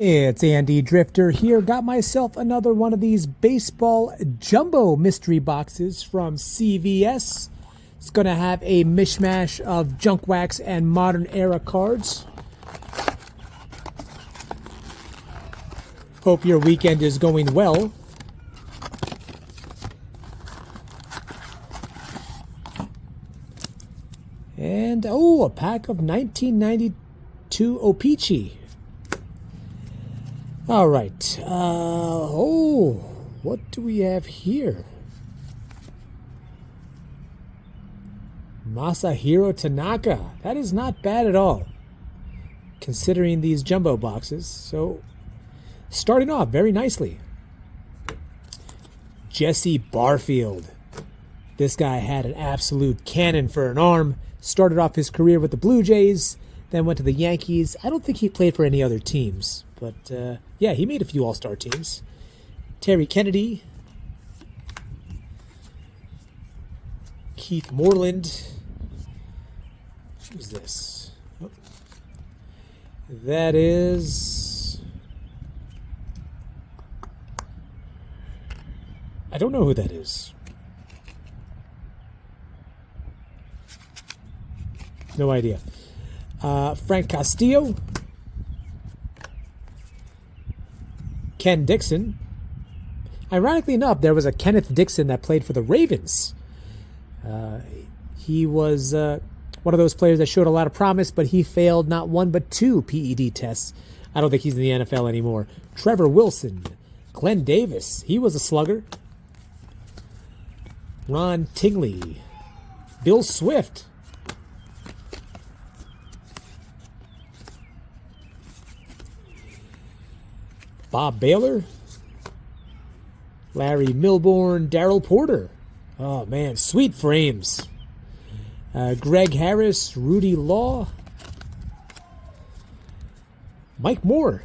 It's Andy Drifter here. Got myself another one of these baseball jumbo mystery boxes from CVS. It's going to have a mishmash of junk wax and modern era cards. Hope your weekend is going well. And, oh, a pack of 1992 O-Pee-Chee. All right. What do we have here? Masahiro Tanaka. That is not bad at all, considering these jumbo boxes. So, starting off very nicely. Jesse Barfield. This guy had an absolute cannon for an arm. Started off his career with the Blue Jays, then went to the Yankees. I don't think he played for any other teams. But, yeah, he made a few all-star teams. Terry Kennedy. Keith Moreland. Who's this? Oh. That is... I don't know who that is. No idea. Frank Castillo. Ken Dixon. Ironically enough, there was a Kenneth Dixon that played for the Ravens. He was one of those players that showed a lot of promise, but he failed not one but two PED tests. I don't think he's in the NFL anymore. Trevor Wilson. Glenn Davis. He was a slugger. Ron Tingley. Bill Swift. Bob Baylor, Larry Milbourne, Darrell Porter. Oh, man, sweet frames. Greg Harris, Rudy Law, Mike Moore.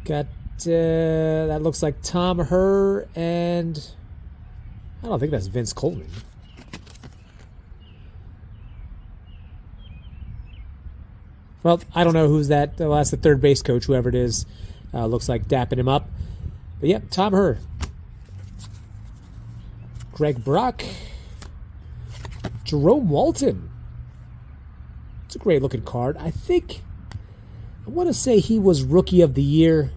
Got, that looks like Tom Herr, and I don't think that's Vince Coleman. Well, I don't know who's that. Well, that's the third base coach, whoever it is. Looks like dapping him up. But, yep, Tom Herr. Greg Brock. Jerome Walton. It's a great-looking card. I want to say he was Rookie of the Year.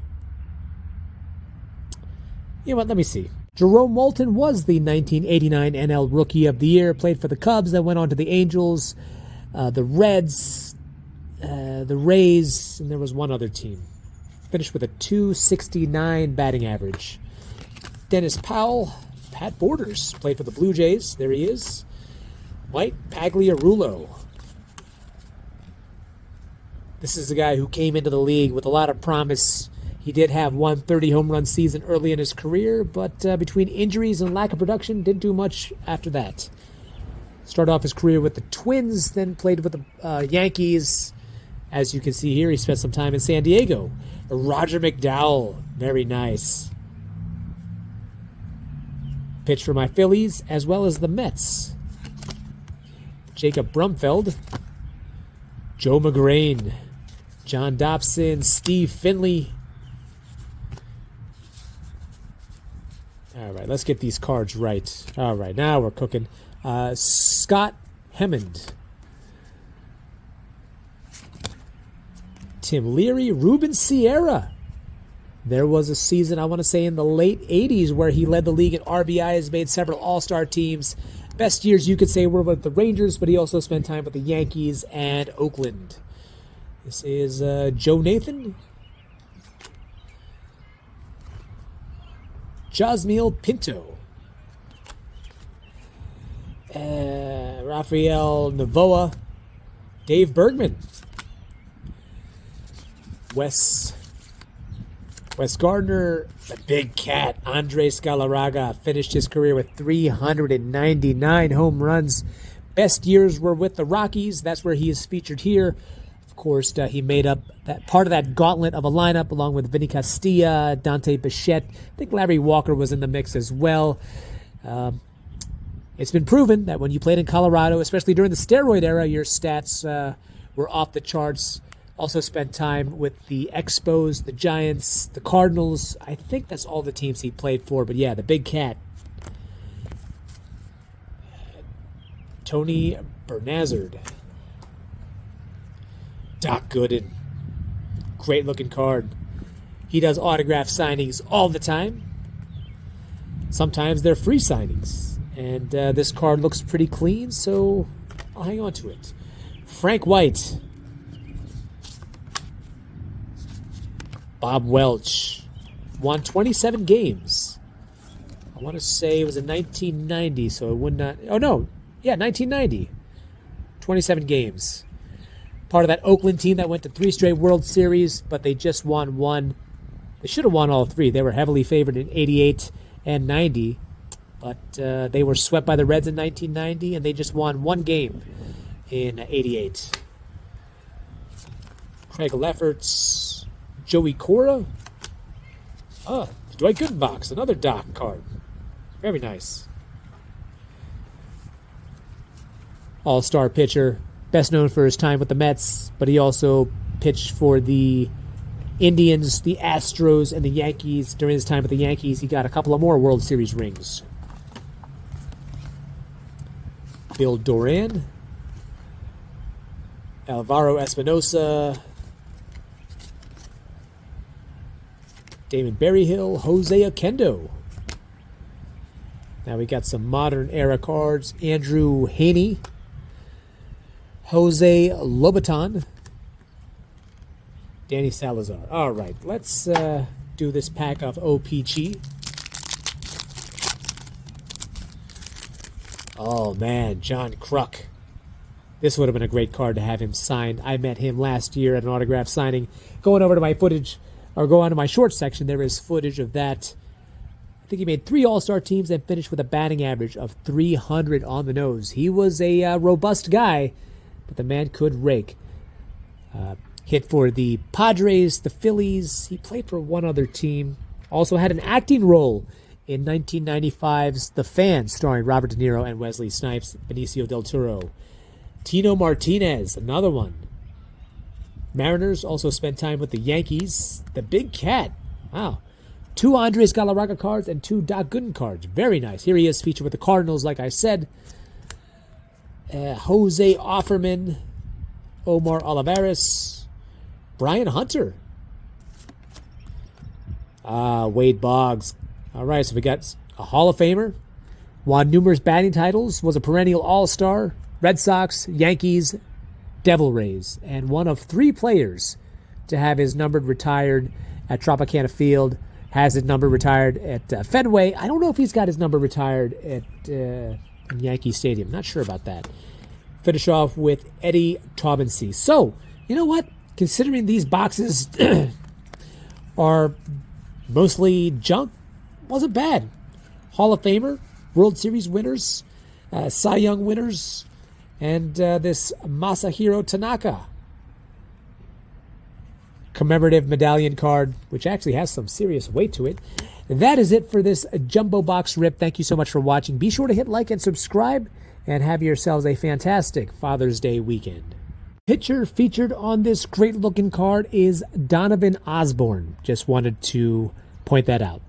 You know what? Let me see. Jerome Walton was the 1989 NL Rookie of the Year. Played for the Cubs, then went on to the Angels, the Reds, the Rays, and there was one other team. Finished with a .269 batting average. Dennis Powell, Pat Borders, played for the Blue Jays. There he is. Mike Pagliarulo. This is a guy who came into the league with a lot of promise. He did have one 30-home run season early in his career, but between injuries and lack of production, didn't do much after that. Started off his career with the Twins, then played with the Yankees. As you can see here, he spent some time in San Diego. Roger McDowell, very nice. Pitched for my Phillies as well as the Mets. Jacob Brumfeld, Joe McGrain, John Dobson, Steve Finley. All right, let's get these cards right. All right, now we're cooking. Scott Hemmond. Tim Leary, Ruben Sierra. There was a season, I want to say, in the late 80s where he led the league in RBIs, made several all-star teams. Best years, you could say, were with the Rangers, but he also spent time with the Yankees and Oakland. This is Joe Nathan. Josmiel Pinto. Rafael Navoa. Dave Bergman. Wes Gardner, the big cat, Andres Galarraga, finished his career with 399 home runs. Best years were with the Rockies. That's where he is featured here. Of course, he made up that part of that gauntlet of a lineup along with Vinny Castilla, Dante Bichette. I think Larry Walker was in the mix as well. It's been proven that when you played in Colorado, especially during the steroid era, your stats were off the charts. Also spent time with the Expos, the Giants, the Cardinals. I think that's all the teams he played for. But yeah, the Big Cat. Tony Bernazard. Doc Gooden. Great looking card. He does autograph signings all the time. Sometimes they're free signings. And this card looks pretty clean, so I'll hang on to it. Frank White. Bob Welch. Won 27 games. I want to say it was in 1990, so it would not... Oh, no. Yeah, 1990. 27 games. Part of that Oakland team that went to 3 straight World Series, but they just won one. They should have won all 3. They were heavily favored in 88 and 90, but they were swept by the Reds in 1990, and they just won 1 game in 88. Craig Lefferts. Joey Cora. Dwight Goodenbox, another Doc card. Very nice. All-star pitcher, best known for his time with the Mets, but he also pitched for the Indians, the Astros, and the Yankees. During his time with the Yankees, he got a couple of more World Series rings. Bill Doran. Alvaro Espinosa. Damon Berryhill. Jose Oquendo. Now we got some modern era cards. Andrew Haney. Jose Lobaton. Danny Salazar. All right, let's do this pack of OPG. Oh, man, John Kruk. This would have been a great card to have him signed. I met him last year at an autograph signing. Going over to my footage, or go on to my short section, there is footage of that. I think he made 3 All-Star teams and finished with a batting average of 300 on the nose. He was a robust guy, but the man could rake. Hit for the Padres, the Phillies. He played for one other team. Also had an acting role in 1995's The Fan, starring Robert De Niro and Wesley Snipes, Benicio del Toro. Tino Martinez, another one. Mariners also spent time with the Yankees. The Big Cat. Wow. 2 Andres Galarraga cards and 2 Doc Gooden cards. Very nice. Here he is, featured with the Cardinals, like I said. Jose Offerman. Omar Olivares. Brian Hunter. Wade Boggs. All right, so we got a Hall of Famer. Won numerous batting titles. Was a perennial All-Star. Red Sox, Yankees, Devil Rays. And one of 3 players to have his number retired at Tropicana Field. Has his number retired at Fenway. I don't know if he's got his number retired at Yankee Stadium. Not sure about that. Finish off with Eddie Taubensee. So, you know what? Considering these boxes are mostly junk, wasn't bad. Hall of Famer, World Series winners, Cy Young winners, and this Masahiro Tanaka commemorative medallion card, which actually has some serious weight to it. That is it for this jumbo box rip. Thank you so much for watching. Be sure to hit like and subscribe, and have yourselves a fantastic Father's Day weekend. Pitcher featured on this great looking card is Donovan Osborne. Just wanted to point that out.